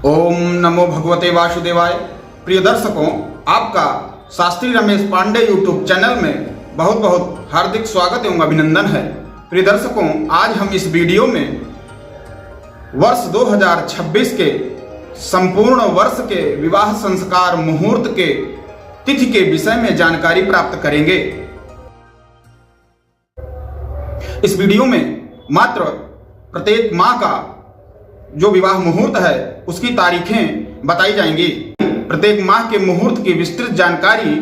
ओम नमो भगवते वासुदेवाय। प्रिय दर्शकों, आपका शास्त्री रमेश पांडे यूट्यूब चैनल में बहुत बहुत हार्दिक स्वागत एवं अभिनंदन है। प्रिय दर्शकों, आज हम इस वीडियो में वर्ष 2026 के संपूर्ण वर्ष के विवाह संस्कार मुहूर्त के तिथि के विषय में जानकारी प्राप्त करेंगे। इस वीडियो में मात्र प्रत्येक माह का जो विवाह मुहूर्त है उसकी तारीखें बताई जाएंगी। प्रत्येक माह के मुहूर्त की विस्तृत जानकारी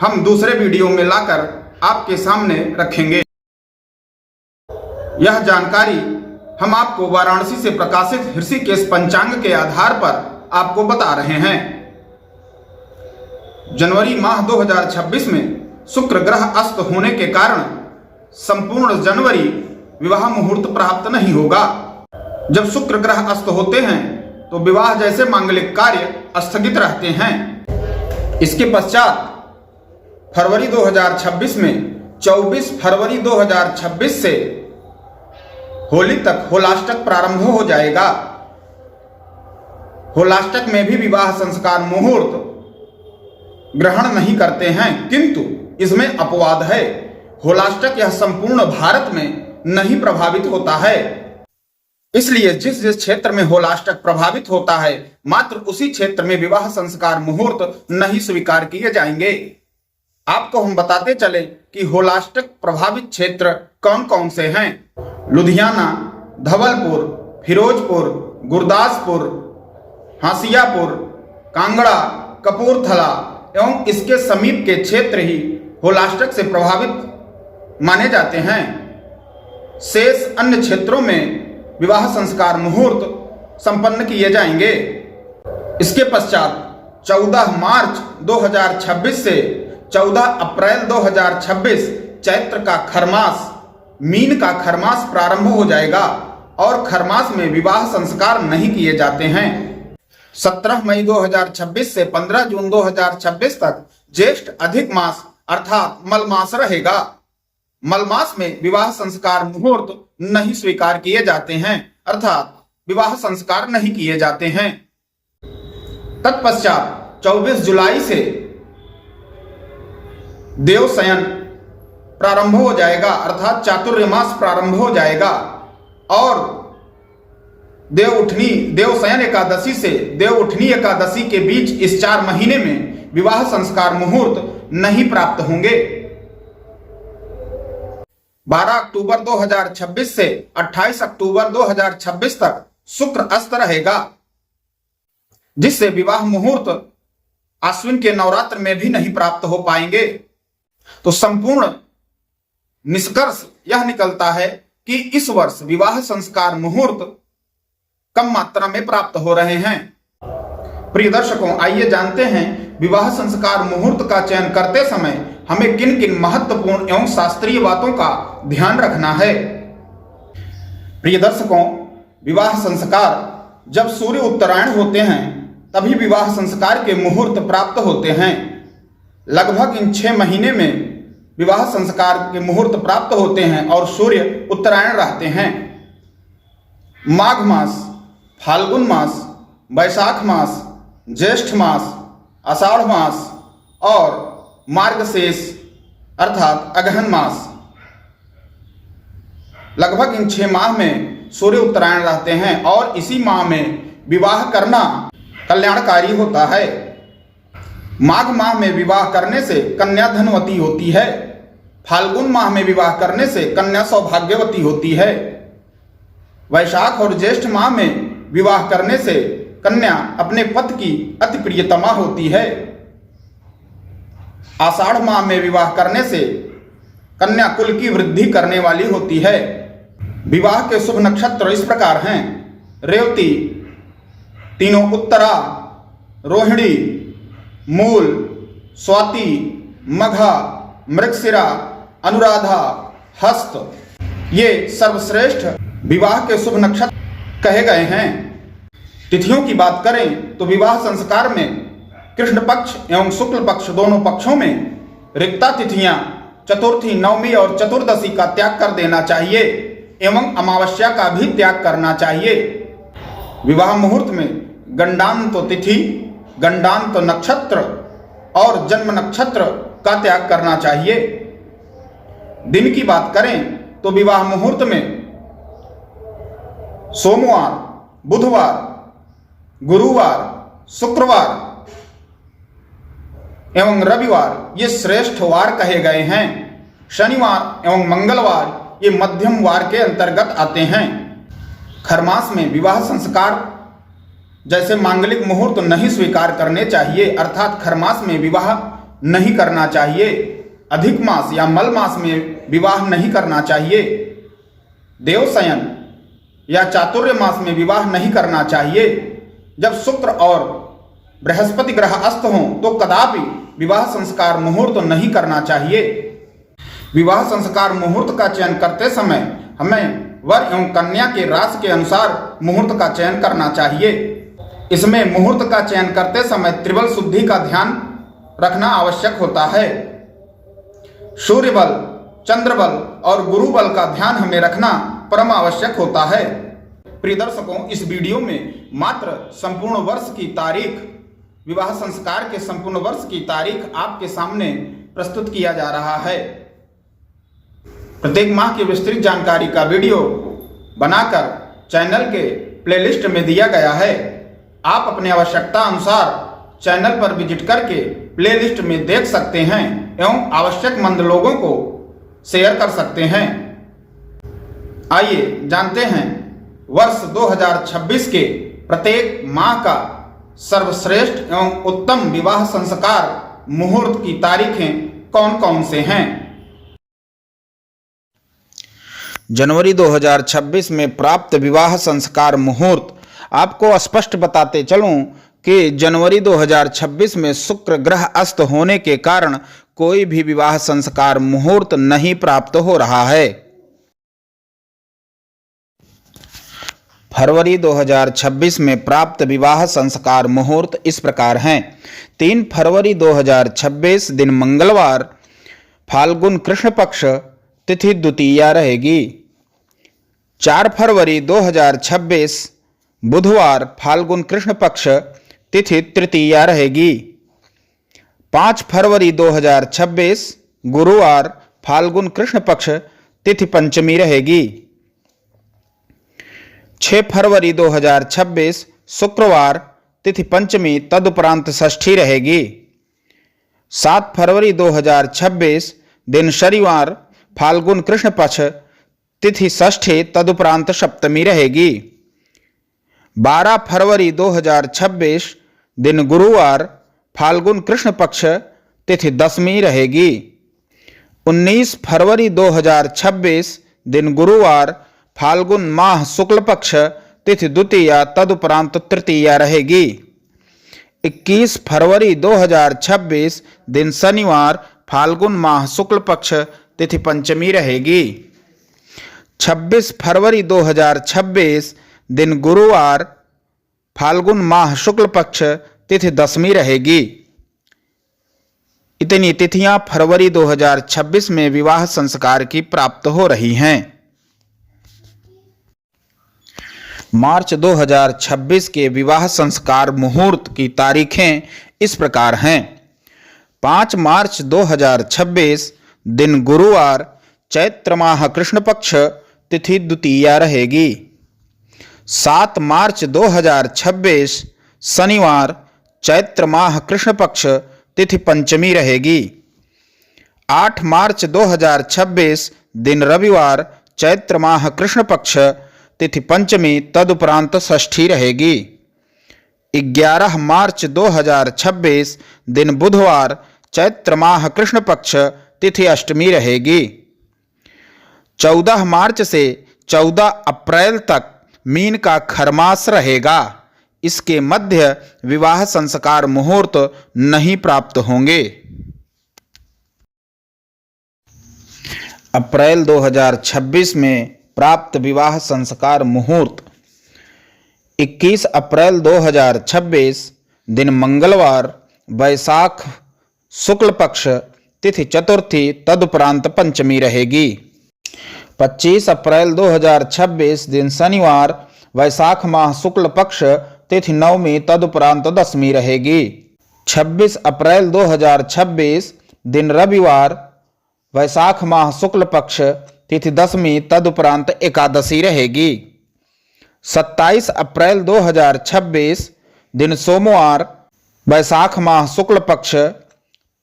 हम दूसरे वीडियो में लाकर आपके सामने रखेंगे। यह जानकारी हम आपको वाराणसी से प्रकाशित ऋषिकेश पंचांग के आधार पर आपको बता रहे हैं। जनवरी माह 2026 में शुक्र ग्रह अस्त होने के कारण संपूर्ण जनवरी विवाह मुहूर्त प्राप्त नहीं होगा। जब शुक्र ग्रह अस्त होते हैं तो विवाह जैसे मांगलिक कार्य स्थगित रहते हैं। इसके पश्चात फरवरी 2026 में 24 फरवरी 2026 से होली तक होलाष्टक प्रारंभ हो जाएगा। होलाष्टक में भी विवाह संस्कार मुहूर्त ग्रहण नहीं करते हैं, किंतु इसमें अपवाद है। होलाष्टक यह संपूर्ण भारत में नहीं प्रभावित होता है, इसलिए जिस जिस क्षेत्र में होलाष्टक प्रभावित होता है मात्र उसी क्षेत्र में विवाह संस्कार मुहूर्त नहीं स्वीकार किए जाएंगे। आपको हम बताते चले कि होलाष्टक प्रभावित क्षेत्र कौन कौन से हैं। लुधियाना, धवलपुर, फिरोजपुर, गुरदासपुर, हाशियापुर, कांगड़ा, कपूरथला एवं इसके समीप के क्षेत्र ही होलाष्टक से प्रभावित माने जाते हैं। शेष अन्य क्षेत्रों में विवाह संस्कार मुहूर्त संपन्न किए जाएंगे। इसके पश्चात 14 मार्च 2026 से 14 अप्रैल 2026 चैत्र का खरमास, मीन का खरमास प्रारंभ हो जाएगा और खरमास में विवाह संस्कार नहीं किए जाते हैं। 17 मई 2026 से 15 जून 2026 तक ज्येष्ठ अधिक मास अर्थात मलमास रहेगा। मलमास में विवाह संस्कार मुहूर्त नहीं स्वीकार किए जाते हैं, अर्थात विवाह संस्कार नहीं किए जाते हैं। तत्पश्चात 24 जुलाई से देवशयन प्रारंभ हो जाएगा, अर्थात चातुर्मास प्रारंभ हो जाएगा और देवशयन एकादशी से देवउठनी एकादशी के बीच इस 4 महीने में विवाह संस्कार मुहूर्त नहीं प्राप्त होंगे। 12 अक्टूबर 2026 से 28 अक्टूबर 2026 तक शुक्र अस्त रहेगा, जिससे विवाह मुहूर्त आश्विन के नवरात्र में भी नहीं प्राप्त हो पाएंगे। तो संपूर्ण निष्कर्ष यह निकलता है कि इस वर्ष विवाह संस्कार मुहूर्त कम मात्रा में प्राप्त हो रहे हैं। प्रिय दर्शकों, आइए जानते हैं विवाह संस्कार मुहूर्त का चयन करते समय हमें किन किन महत्वपूर्ण एवं शास्त्रीय बातों का ध्यान रखना है। प्रिय दर्शकों, विवाह संस्कार जब सूर्य उत्तरायण होते हैं तभी विवाह संस्कार के मुहूर्त प्राप्त होते हैं। लगभग इन 6 महीने में विवाह संस्कार के मुहूर्त प्राप्त होते हैं और सूर्य उत्तरायण रहते हैं। माघ मास, फाल्गुन मास, वैशाख मास, ज्येष्ठ मास, आषाढ़ मास और मार्गशीर्ष अर्थात अगहन मास, लगभग इन 6 माह में सूर्य उत्तरायण रहते हैं और इसी माह में विवाह करना कल्याणकारी होता है। माघ माह में विवाह करने से कन्या धनवती होती है। फाल्गुन माह में विवाह करने से कन्या सौभाग्यवती होती है। वैशाख और ज्येष्ठ माह में विवाह करने से कन्या अपने पति की अति प्रियतमा होती है। आषाढ़ माह में विवाह करने से कन्या कुल की वृद्धि करने वाली होती है। विवाह के शुभ नक्षत्र इस प्रकार हैं: रेवती, तीनों उत्तरा, रोहिणी, मूल, स्वाति, मघा, मृगशिरा, अनुराधा, हस्त। ये सर्वश्रेष्ठ विवाह के शुभ नक्षत्र कहे गए हैं। तिथियों की बात करें तो विवाह संस्कार में कृष्ण पक्ष एवं शुक्ल पक्ष दोनों पक्षों में रिक्ता तिथियां चतुर्थी, नवमी और चतुर्दशी का त्याग कर देना चाहिए एवं अमावस्या का भी त्याग करना चाहिए। विवाह मुहूर्त में गंडांत तिथि, गंडांत नक्षत्र और जन्म नक्षत्र का त्याग करना चाहिए। दिन की बात करें तो विवाह मुहूर्त में सोमवार, बुधवार, गुरुवार, शुक्रवार एवं रविवार ये श्रेष्ठ वार कहे गए हैं। शनिवार एवं मंगलवार ये मध्यम वार के अंतर्गत आते हैं। खरमास में विवाह संस्कार जैसे मांगलिक मुहूर्त नहीं स्वीकार करने चाहिए, अर्थात खरमास में विवाह नहीं करना चाहिए। अधिक मास या मल मास में विवाह नहीं करना चाहिए। देवशयन या चातुर्य मास में विवाह नहीं करना चाहिए। जब शुक्र और बृहस्पति ग्रह अस्त हों तो कदापि विवाह संस्कार मुहूर्त नहीं करना चाहिए। विवाह संस्कार मुहूर्त का चयन करते समय हमें वर एवं कन्या के राशि के अनुसार मुहूर्त का चयन करना चाहिए। इसमें मुहूर्त का चयन करते समय त्रिबल शुद्धि का ध्यान रखना आवश्यक होता है। सूर्य बल, चंद्र बल और गुरु बल का ध्यान हमें रखना परम आवश्यक होता है। प्रिय दर्शकों, इस वीडियो में मात्र संपूर्ण वर्ष की तारीख, विवाह संस्कार के संपूर्ण वर्ष की तारीख आपके सामने प्रस्तुत किया जा रहा है। प्रत्येक माह की विस्तृत जानकारी का वीडियो बनाकर चैनल के प्लेलिस्ट में दिया गया है। आप अपने आवश्यकता अनुसार चैनल पर विजिट करके प्लेलिस्ट में देख सकते हैं एवं आवश्यकमंद लोगों को शेयर कर सकते हैं। आइए जानते हैं वर्ष 2026 के प्रत्येक माह का सर्वश्रेष्ठ एवं उत्तम विवाह संस्कार मुहूर्त की तारीखें कौन कौन से हैं। जनवरी 2026 में प्राप्त विवाह संस्कार मुहूर्त आपको स्पष्ट बताते चलूं कि जनवरी 2026 में शुक्र ग्रह अस्त होने के कारण कोई भी विवाह संस्कार मुहूर्त नहीं प्राप्त हो रहा है। फरवरी 2026 में प्राप्त विवाह संस्कार मुहूर्त इस प्रकार हैं। 3 फरवरी 2026 दिन मंगलवार, फाल्गुन कृष्ण पक्ष, तिथि द्वितीया रहेगी। 4 फरवरी 2026 बुधवार, फाल्गुन कृष्ण पक्ष, तिथि तृतीया रहेगी। 5 फरवरी 2026 गुरुवार, फाल्गुन कृष्ण पक्ष, तिथि पंचमी रहेगी। 6 फरवरी 2026 शुक्रवार, तिथि पंचमी, तदुपरांत षष्ठी रहेगी। 7 फरवरी 2026 दिन शनिवार, फाल्गुन कृष्ण पक्ष, तिथि षष्ठी, तदुपरांत सप्तमी रहेगी। 12 फरवरी 2026 दिन गुरुवार, फाल्गुन कृष्ण पक्ष, तिथि दशमी रहेगी। 19 फरवरी 2026 दिन गुरुवार, फाल्गुन माह शुक्ल पक्ष, तिथि द्वितीया, तदुपरांत तृतीया रहेगी। 21 फरवरी 2026 दिन शनिवार, फाल्गुन माह शुक्ल पक्ष, तिथि पंचमी रहेगी। 26 फरवरी 2026 दिन गुरुवार, फाल्गुन माह शुक्ल पक्ष, तिथि दशमी रहेगी। इतनी तिथियां फरवरी 2026 में विवाह संस्कार की प्राप्त हो रही हैं। मार्च 2026 के विवाह संस्कार मुहूर्त की तारीखें इस प्रकार हैं। 5 मार्च 2026 दिन गुरुवार, चैत्र माह कृष्ण पक्ष, तिथि द्वितीया रहेगी। 7 मार्च 2026 शनिवार, चैत्र माह कृष्ण पक्ष, तिथि पंचमी रहेगी। 8 मार्च 2026 दिन रविवार, चैत्र माह कृष्ण पक्ष, तिथि पंचमी, तदुपरांत षष्ठी रहेगी। 11 मार्च 2026 दिन बुधवार, चैत्र माह कृष्ण पक्ष, तिथि अष्टमी रहेगी। 14 मार्च से 14 अप्रैल तक मीन का खरमास रहेगा। इसके मध्य विवाह संस्कार मुहूर्त नहीं प्राप्त होंगे। अप्रैल 2026 में प्राप्त विवाह संस्कार मुहूर्त 21 अप्रैल 2026 दिन मंगलवार, वैशाख शुक्ल पक्ष, तिथि चतुर्थी, तदुपरांत पंचमी रहेगी। 25 अप्रैल 2026 दिन शनिवार, वैशाख माह शुक्ल पक्ष तिथि नवमी तदुपरांत दशमी रहेगी। 26 अप्रैल 2026 दिन रविवार, वैशाख माह शुक्ल पक्ष तिथि दशमी तदुपरांत एकादशी रहेगी। 27 अप्रैल 2026 दिन सोमवार, वैशाख माह शुक्ल पक्ष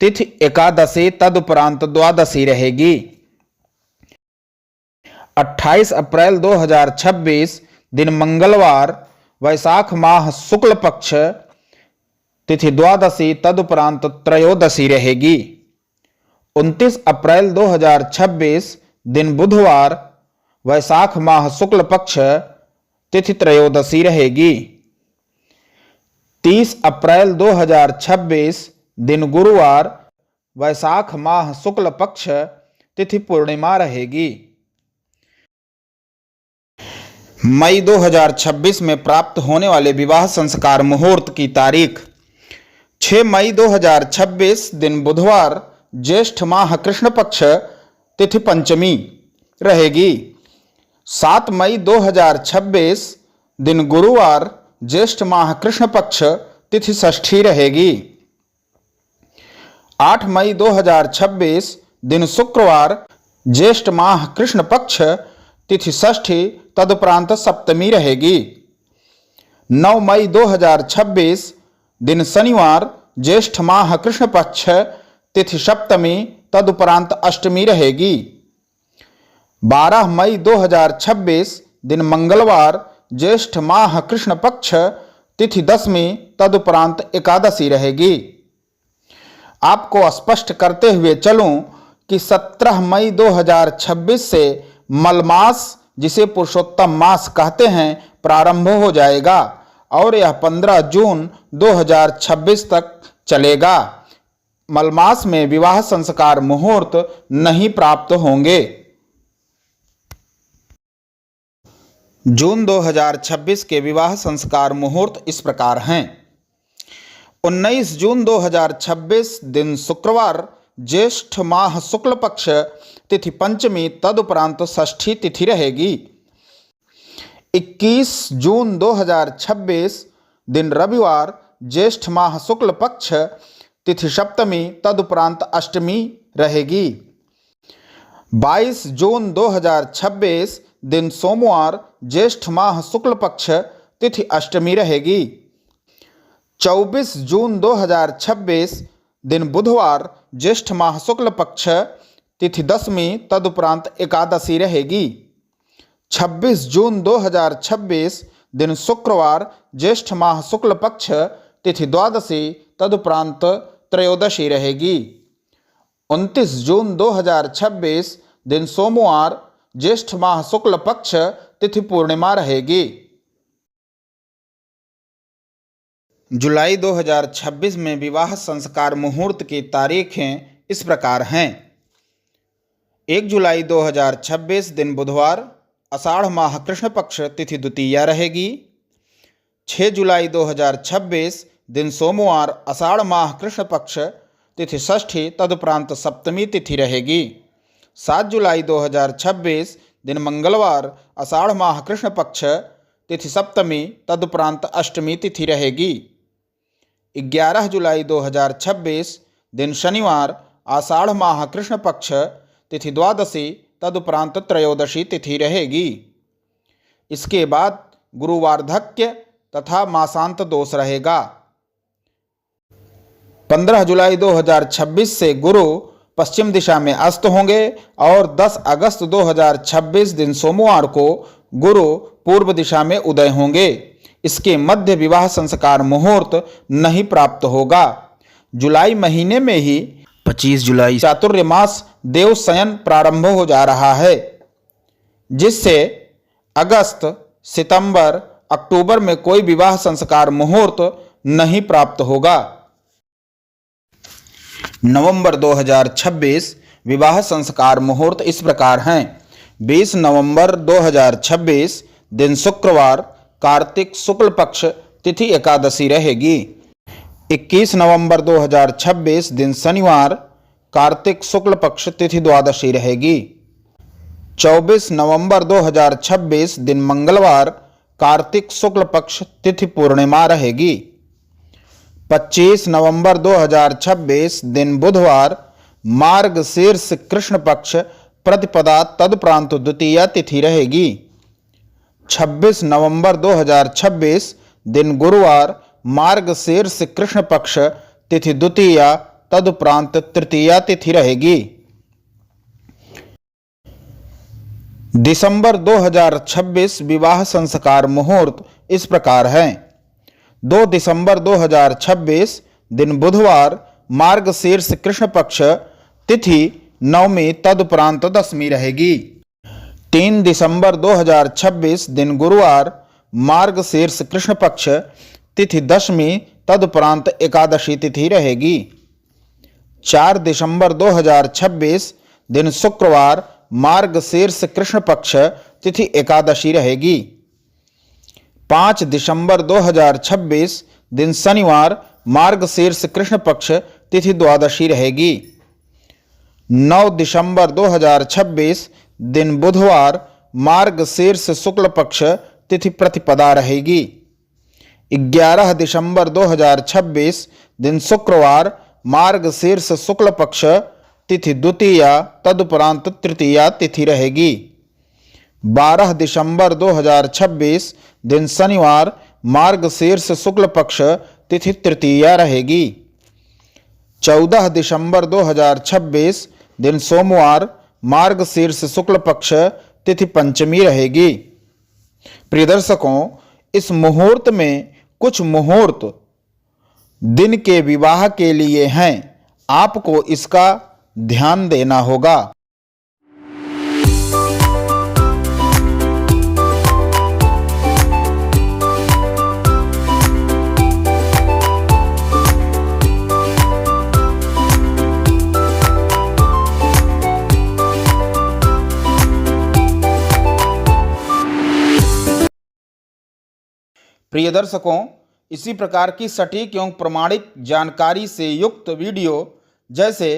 तिथि एकादशी तदुपरांत द्वादशी रहेगी। 28 अप्रैल 2026 दिन मंगलवार, वैशाख माह शुक्ल पक्ष तिथि द्वादशी तदुपरांत त्रयोदशी रहेगी। 29 अप्रैल 2026 दिन बुधवार, वैशाख माह शुक्ल पक्ष तिथि त्रयोदशी रहेगी। 30 अप्रैल 2026 दिन गुरुवार, वैशाख माह शुक्ल पक्ष तिथि पूर्णिमा रहेगी। मई 2026 में प्राप्त होने वाले विवाह संस्कार मुहूर्त की तारीख: 6 मई 2026 दिन बुधवार, ज्येष्ठ माह कृष्ण पक्ष तिथि पंचमी रहेगी। 7 मई 2026 दिन गुरुवार, ज्येष्ठ माह कृष्ण पक्ष तिथि षष्ठी रहेगी। 8 मई 2026 दिन शुक्रवार, ज्येष्ठ माह कृष्ण पक्ष तिथि षष्ठी तदुपरांत सप्तमी रहेगी। 9 मई 2026 दिन शनिवार, ज्येष्ठ माह कृष्ण पक्ष तिथि सप्तमी तदुपरांत अष्टमी रहेगी। 12 मई 2026 दिन मंगलवार, ज्येष्ठ माह कृष्ण पक्ष तिथि दशमी तदुपरांत एकादशी रहेगी। आपको स्पष्ट करते हुए चलूं कि 17 मई 2026 से मलमास, जिसे पुरुषोत्तम मास कहते हैं, प्रारंभ हो जाएगा और यह 15 जून 2026 तक चलेगा। मलमास में विवाह संस्कार मुहूर्त नहीं प्राप्त होंगे। जून 2026 के विवाह संस्कार मुहूर्त इस प्रकार हैं। 19 जून 2026 दिन शुक्रवार, ज्येष्ठ माह शुक्ल पक्ष तिथि पंचमी तदुपरांत षष्ठी तिथि रहेगी। 21 जून 2026 दिन रविवार, ज्येष्ठ माह शुक्ल पक्ष तिथि सप्तमी तदुपरांत अष्टमी रहेगी। 22 जून 2026 दिन सोमवार, ज्येष्ठ माह शुक्ल पक्ष तिथि अष्टमी रहेगी। 24 जून 2026 दिन बुधवार, ज्येष्ठ माह शुक्ल पक्ष तिथि दशमी तदुपरांत एकादशी रहेगी। 26 जून 2026 दिन शुक्रवार, ज्येष्ठ माह शुक्ल पक्ष तिथि द्वादशी तदुपरांत त्रयोदशी रहेगी। 29 जून 2026 दिन सोमवार, ज्येष्ठ माह शुक्ल पक्ष तिथि पूर्णिमा रहेगी। जुलाई 2026 में विवाह संस्कार मुहूर्त की तारीखें इस प्रकार हैं। 1 जुलाई 2026 दिन बुधवार, आषाढ़ माह कृष्ण पक्ष तिथि द्वितीया रहेगी। 6 जुलाई 2026 दिन सोमवार, आषाढ़ माह कृष्ण पक्ष तिथि षष्ठी तदुपरांत सप्तमी तिथि रहेगी। 7 जुलाई 2026 दिन मंगलवार, आषाढ़ माह कृष्ण पक्ष तिथि सप्तमी तदुपरांत अष्टमी तिथि रहेगी। 11 जुलाई 2026 दिन शनिवार, आषाढ़ माह कृष्ण पक्ष तिथि द्वादशी तदुपरांत त्रयोदशी तिथि रहेगी। इसके बाद गुरुवार्धक्य तथा मासांत दोष रहेगा। 15 जुलाई 2026 से गुरु पश्चिम दिशा में अस्त होंगे और 10 अगस्त 2026 दिन सोमवार को गुरु पूर्व दिशा में उदय होंगे। इसके मध्य विवाह संस्कार मुहूर्त नहीं प्राप्त होगा। जुलाई महीने में ही 25 जुलाई चातुर्मास देव शयन प्रारंभ हो जा रहा है, जिससे अगस्त, सितंबर, अक्टूबर में कोई विवाह संस्कार मुहूर्त नहीं प्राप्त होगा। नवंबर 2026 विवाह संस्कार मुहूर्त इस प्रकार हैं। 20 नवंबर 2026 दिन शुक्रवार, कार्तिक शुक्ल पक्ष तिथि एकादशी रहेगी। 21 नवंबर 2026 दिन शनिवार, कार्तिक शुक्ल पक्ष तिथि द्वादशी रहेगी। 24 नवंबर 2026 दिन मंगलवार, कार्तिक शुक्ल पक्ष तिथि पूर्णिमा रहेगी। 25 नवंबर 2026 दिन बुधवार मार्गशीर्ष कृष्ण पक्ष प्रतिपदा तदुपरांत द्वितीया तिथि रहेगी। 26 नवंबर 2026 दिन गुरुवार मार्गशीर्ष कृष्ण पक्ष तिथि द्वितीया तदुपरांत तृतीया तिथि रहेगी। दिसंबर 2026 विवाह संस्कार मुहूर्त इस प्रकार हैं। 2 दिसंबर 2026 दिन बुधवार मार्गशीर्ष कृष्ण पक्ष तिथि नवमी तदुपरांत दशमी रहेगी। 3 दिसंबर 2026 दिन गुरुवार मार्गशीर्ष कृष्ण पक्ष तिथि दशमी तदुपरांत एकादशी तिथि रहेगी। 4 दिसंबर 2026 दिन शुक्रवार मार्गशीर्ष कृष्ण पक्ष तिथि एकादशी रहेगी। 5 दिसंबर 2026 दिन शनिवार मार्गशीर्ष कृष्ण पक्ष तिथि द्वादशी रहेगी। 9 दिसंबर 2026 दिन बुधवार मार्गशीर्ष शुक्ल पक्ष तिथि प्रतिपदा रहेगी। 11 दिसंबर 2026 दिन शुक्रवार मार्गशीर्ष शुक्ल पक्ष तिथि द्वितीया तदुपरांत तृतीया तिथि रहेगी। 12 दिसंबर 2026 दिन शनिवार मार्गशीर्ष शुक्ल पक्ष तिथि तृतीया रहेगी। 14 दिसंबर 2026 दिन सोमवार मार्गशीर्ष शुक्ल पक्ष तिथि पंचमी रहेगी। प्रिय दर्शकों, इस मुहूर्त में कुछ मुहूर्त दिन के विवाह के लिए हैं, आपको इसका ध्यान देना होगा। प्रिय दर्शकों, इसी प्रकार की सटीक एवं प्रमाणित जानकारी से युक्त वीडियो जैसे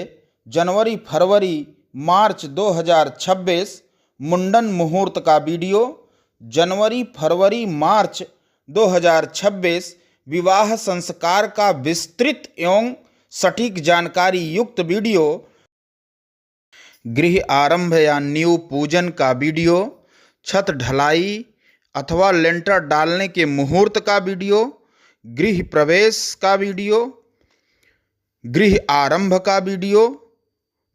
जनवरी, फरवरी, मार्च 2026 मुंडन मुहूर्त का वीडियो, जनवरी, फरवरी, मार्च 2026 विवाह संस्कार का विस्तृत एवं सटीक जानकारी युक्त वीडियो, गृह आरंभ या नींव पूजन का वीडियो, छत ढलाई अथवा लेंटर डालने के मुहूर्त का वीडियो, गृह प्रवेश का वीडियो, गृह आरंभ का वीडियो,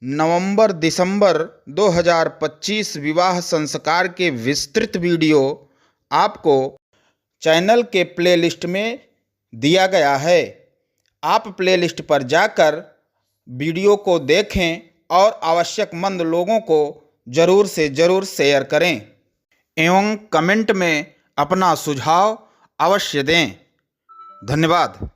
नवंबर दिसंबर 2025 विवाह संस्कार के विस्तृत वीडियो आपको चैनल के प्लेलिस्ट में दिया गया है। आप प्लेलिस्ट पर जाकर वीडियो को देखें और आवश्यकमंद लोगों को जरूर से जरूर शेयर करें एवं कमेंट में अपना सुझाव अवश्य दें। धन्यवाद।